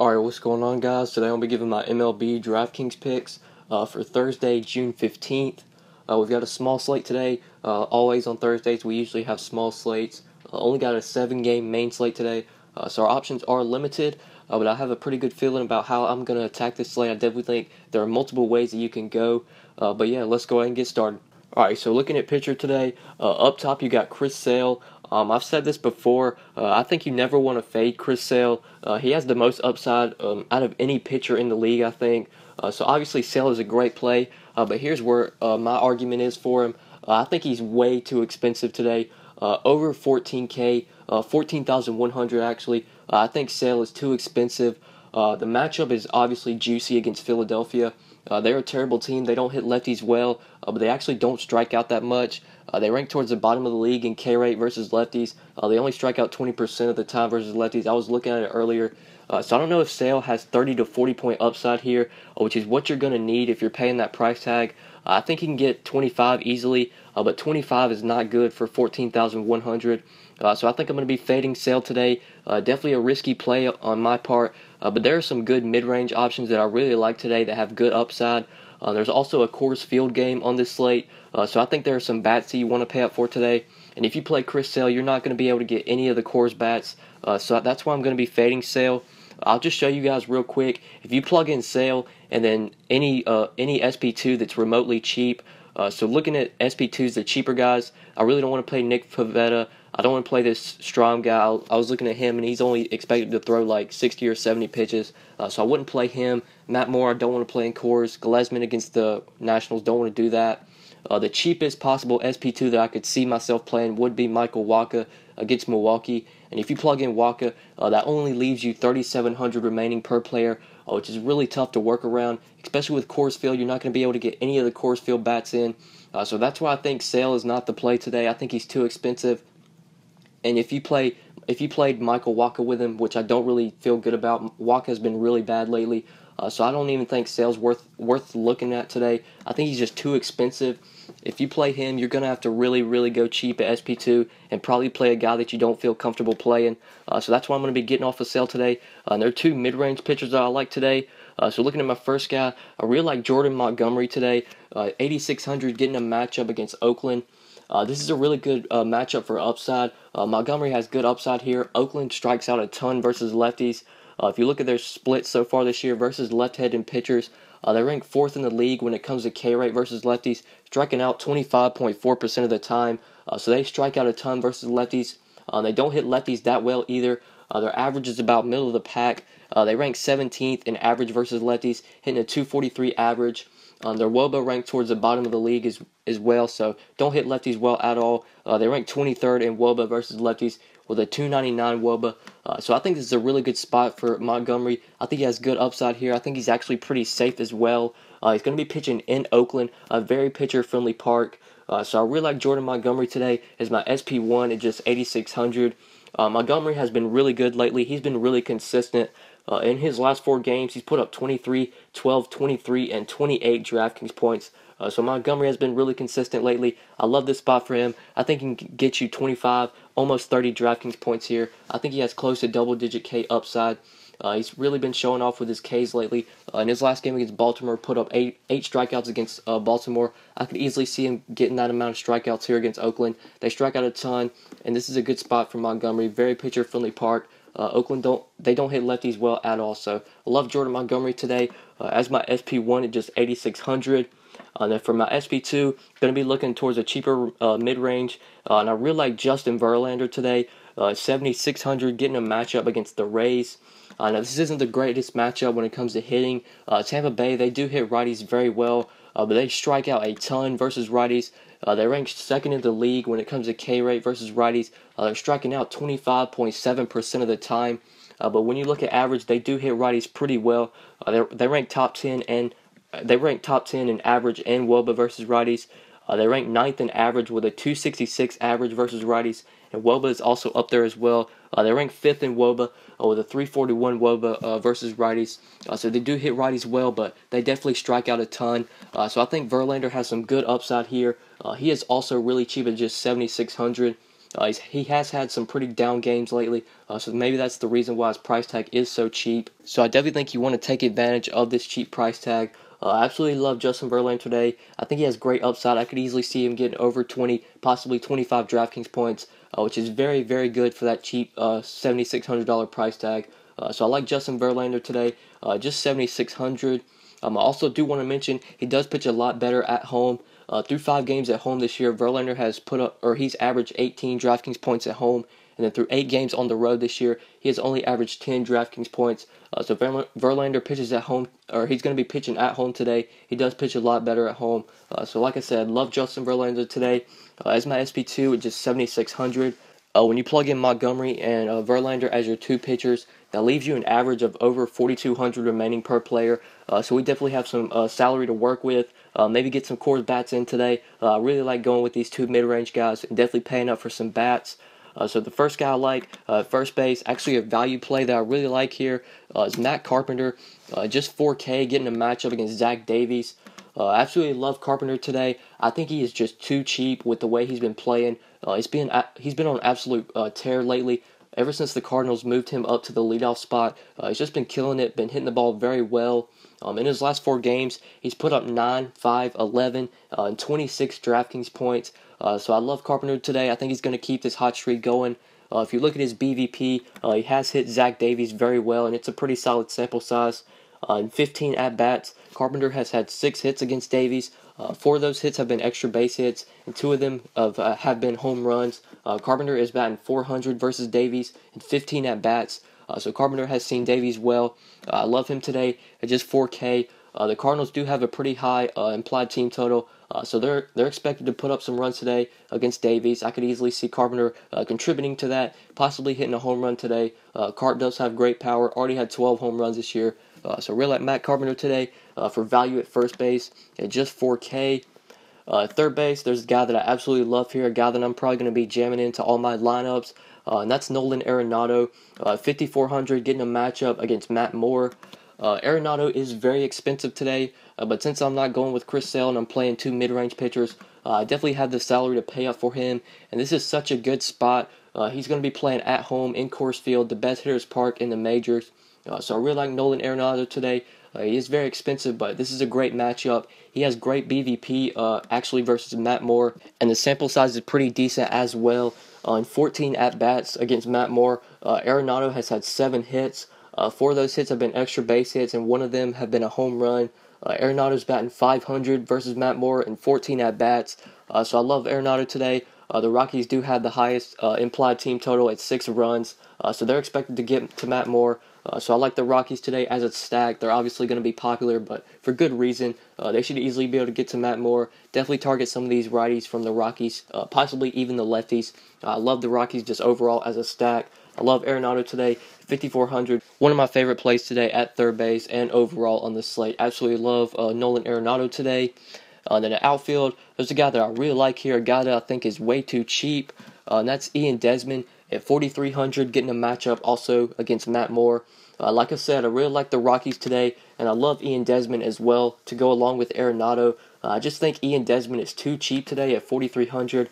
Alright, what's going on, guys? Today I'll be giving my MLB DraftKings picks for Thursday, June 15th. We've got a small slate today. Always on Thursdays we usually have small slates. Only got a 7-game main slate today, so our options are limited, but I have a pretty good feeling about how I'm going to attack this slate. I definitely think there are multiple ways that you can go, but yeah, let's go ahead and get started. Alright, so looking at pitcher today, up top you got Chris Sale. I've said this before, I think you never want to fade Chris Sale. He has the most upside out of any pitcher in the league, I think. So obviously Sale is a great play, but here's where my argument is for him. I think he's way too expensive today, over 14K, 14,100 actually. I think Sale is too expensive. The matchup is obviously juicy against Philadelphia. They're a terrible team. They don't hit lefties well, but they actually don't strike out that much. They rank towards the bottom of the league in K rate versus lefties. They only strike out 20% of the time versus lefties. I was looking at it earlier. So I don't know if Sale has 30 to 40 point upside here, which is what you're going to need if you're paying that price tag. I think he can get 25 easily, but 25 is not good for 14,100. So I think I'm going to be fading Sale today. Definitely a risky play on my part, but there are some good mid-range options that I really like today that have good upside. There's also a Coors Field game on this slate, so I think there are some bats that you want to pay up for today. And if you play Chris Sale, you're not going to be able to get any of the Coors bats, so that's why I'm going to be fading Sale. I'll just show you guys real quick. If you plug in Sale and then any SP2 that's remotely cheap, so looking at SP2s, the cheaper guys, I really don't want to play Nick Pivetta. I don't want to play this Strom guy. I was looking at him, and he's only expected to throw like 60 or 70 pitches, so I wouldn't play him. Matt Moore, I don't want to play in Coors. Glesman against the Nationals, don't want to do that. The cheapest possible SP2 that I could see myself playing would be Michael Wacha against Milwaukee. And if you plug in Wacha, that only leaves you 3,700 remaining per player, which is really tough to work around, especially with Coors Field. You're not going to be able to get any of the Coors Field bats in. So that's why I think Sale is not the play today. I think he's too expensive. And if you played Michael Wacha with him, which I don't really feel good about, Wacha has been really bad lately. So I don't even think Sale's worth looking at today. I think he's just too expensive. If you play him, you're going to have to really go cheap at SP2 and probably play a guy that you don't feel comfortable playing. So that's why I'm going to be getting off of Sale today. There are two mid-range pitchers that I like today. So looking at my first guy, I really like Jordan Montgomery today. 8,600 getting a matchup against Oakland. This is a really good matchup for upside. Montgomery has good upside here. Oakland strikes out a ton versus lefties. If you look at their splits so far this year versus left-handed pitchers, they rank 4th in the league when it comes to K rate versus lefties, striking out 25.4% of the time. So they strike out a ton versus lefties. They don't hit lefties that well either. Their average is about middle of the pack. They rank 17th in average versus lefties, hitting a 243 average. Their WOBA ranked towards the bottom of the league as well, so don't hit lefties well at all. They rank 23rd in WOBA versus lefties with a 299 WOBA. So I think this is a really good spot for Montgomery. I think he has good upside here. I think he's actually pretty safe as well. He's going to be pitching in Oakland, a very pitcher-friendly park. So I really like Jordan Montgomery today as my SP1 at just 8,600. Montgomery has been really good lately. He's been really consistent. In his last 4 games, he's put up 23, 12, 23, and 28 DraftKings points. So Montgomery has been really consistent lately. I love this spot for him. I think he can get you 25, almost 30 DraftKings points here. I think he has close to double-digit K upside. He's really been showing off with his Ks lately. In his last game against Baltimore, put up 8 strikeouts against Baltimore. I could easily see him getting that amount of strikeouts here against Oakland. They strike out a ton, and this is a good spot for Montgomery. Very pitcher-friendly park. Oakland don't hit lefties well at all. So I love Jordan Montgomery today as my SP1 at just 8,600. Then for my SP2, going to be looking towards a cheaper mid-range. And I really like Justin Verlander today, 7,600, getting a matchup against the Rays. Now this isn't the greatest matchup when it comes to hitting. Tampa Bay, they do hit righties very well, but they strike out a ton versus righties. They rank 2nd in the league when it comes to K rate versus righties. They're striking out 25.7% of the time. But when you look at average, they do hit righties pretty well. They rank top 10 in average and WOBA versus righties. They rank 9th in average with a 266 average versus righties, and WOBA is also up there as well. They rank 5th in WOBA with a 341 WOBA versus righties. So they do hit righties well, but they definitely strike out a ton. So I think Verlander has some good upside here. He is also really cheap at just 7,600. He has had some pretty down games lately, so maybe that's the reason why his price tag is so cheap. So I definitely think you want to take advantage of this cheap price tag. I absolutely love Justin Verlander today. I think he has great upside. I could easily see him getting over 20, possibly 25 DraftKings points, which is very, very good for that cheap $7,600 price tag. So I like Justin Verlander today, just 7,600. I also do want to mention he does pitch a lot better at home. Through 5 games at home this year, Verlander has he's averaged 18 DraftKings points at home, and then through 8 games on the road this year, he has only averaged 10 DraftKings points. So Verlander pitches at home, or he's going to be pitching at home today. He does pitch a lot better at home. So like I said, love Justin Verlander today. As my SP2 at just 7,600. When you plug in Montgomery and Verlander as your 2 pitchers, that leaves you an average of over 4,200 remaining per player. So we definitely have some salary to work with. Maybe get some Coors bats in today. I really like going with these 2 mid-range guys and definitely paying up for some bats. So the first guy I like, first base, actually a value play that I really like here is Matt Carpenter. Just 4K, getting a matchup against Zach Davies. Absolutely love Carpenter today. I think he is just too cheap with the way he's been playing. He's been on absolute tear lately. Ever since the Cardinals moved him up to the leadoff spot, he's just been killing it, been hitting the ball very well. In his last 4 games, he's put up 9, 5, 11, and 26 DraftKings points. So I love Carpenter today. I think he's going to keep this hot streak going. If you look at his BVP, he has hit Zach Davies very well, and it's a pretty solid sample size. In 15 at-bats, Carpenter has had 6 hits against Davies. 4 of those hits have been extra base hits, and 2 of them have been home runs. Carpenter is batting .400 versus Davies in 15 at-bats. So Carpenter has seen Davies well. I love him today at just 4K. The Cardinals do have a pretty high implied team total, so they're expected to put up some runs today against Davies. I could easily see Carpenter contributing to that, possibly hitting a home run today. Carp does have great power, already had 12 home runs this year. So really like Matt Carpenter today for value at first base at just 4K. Third base, there's a guy that I absolutely love here, a guy that I'm probably going to be jamming into all my lineups, and that's Nolan Arenado. 5,400, getting a matchup against Matt Moore. Arenado is very expensive today, but since I'm not going with Chris Sale and I'm playing 2 mid-range pitchers, I definitely have the salary to pay up for him, and this is such a good spot. He's going to be playing at home in Coors Field, the best hitters park in the majors. So I really like Nolan Arenado today. He is very expensive, but this is a great matchup. He has great BVP actually versus Matt Moore, and the sample size is pretty decent as well. In 14 at-bats against Matt Moore, Arenado has had 7 hits. 4 of those hits have been extra base hits, and 1 of them have been a home run. Arenado's batting .500 versus Matt Moore in 14 at-bats. So I love Arenado today. The Rockies do have the highest implied team total at 6 runs, so they're expected to get to Matt Moore. So I like the Rockies today as it's stacked. They're obviously going to be popular, but for good reason. They should easily be able to get to Matt Moore. Definitely target some of these righties from the Rockies, possibly even the lefties. I love the Rockies just overall as a stack. I love Arenado today, 5,400. One of my favorite plays today at third base and overall on the slate. Absolutely love Nolan Arenado today. Then at outfield, there's a guy that I really like here, a guy that I think is way too cheap, and that's Ian Desmond at 4,300, getting a matchup also against Matt Moore. Like I said, I really like the Rockies today, and I love Ian Desmond as well to go along with Arenado. I just think Ian Desmond is too cheap today at 4,300.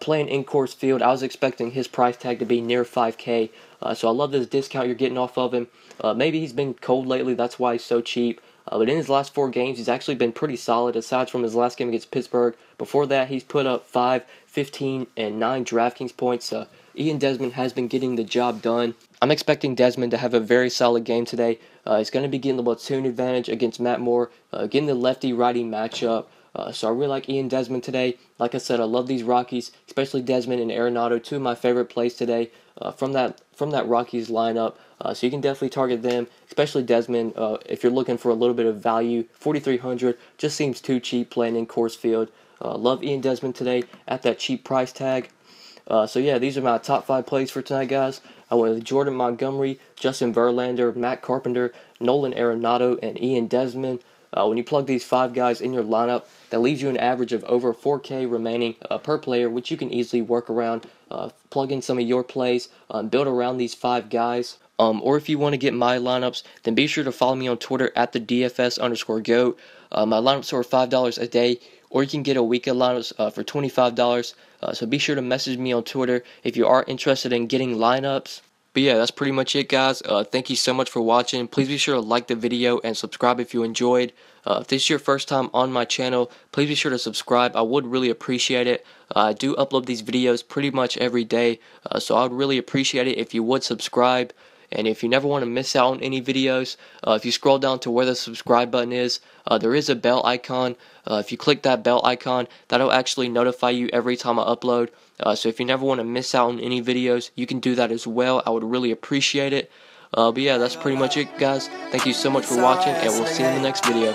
Playing in Coors Field, I was expecting his price tag to be near 5K, so I love this discount you're getting off of him. Maybe he's been cold lately, that's why he's so cheap. But in his last 4 games, he's actually been pretty solid, aside from his last game against Pittsburgh. Before that, he's put up 5, 15, and 9 DraftKings points. Ian Desmond has been getting the job done. I'm expecting Desmond to have a very solid game today. He's going to be getting the platoon advantage against Matt Moore, getting the lefty-righty matchup. So I really like Ian Desmond today. Like I said, I love these Rockies, especially Desmond and Arenado, 2 of my favorite plays today from that Rockies lineup. So you can definitely target them, especially Desmond, if you're looking for a little bit of value. 4,300 just seems too cheap playing in Coors Field. Love Ian Desmond today at that cheap price tag. So yeah, these are my top 5 plays for tonight, guys. I went with Jordan Montgomery, Justin Verlander, Matt Carpenter, Nolan Arenado, and Ian Desmond. When you plug these 5 guys in your lineup, that leaves you an average of over 4K remaining per player, which you can easily work around. Plug in some of your plays, build around these 5 guys. Or if you want to get my lineups, then be sure to follow me on Twitter at the DFS_GOAT. My lineups are $5 a day, or you can get a weekend lineups for $25. So be sure to message me on Twitter if you are interested in getting lineups. But yeah, that's pretty much it, guys. Thank you so much for watching. Please be sure to like the video and subscribe if you enjoyed. If this is your first time on my channel, please be sure to subscribe. I would really appreciate it. I do upload these videos pretty much every day, so I would really appreciate it if you would subscribe. And if you never want to miss out on any videos, if you scroll down to where the subscribe button is, there is a bell icon. If you click that bell icon, that'll actually notify you every time I upload. So if you never want to miss out on any videos, you can do that as well. I would really appreciate it. But yeah, that's pretty much it, guys. Thank you so much for watching, and we'll see you in the next video.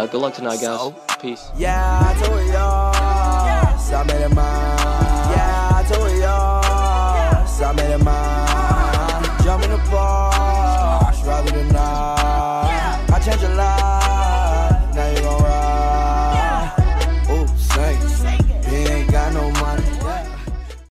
Good luck tonight, guys. Peace. Yeah, I told y'all, so I made it mine. Yeah, I told y'all, so I made it mine. Jump in the bar, rather than not.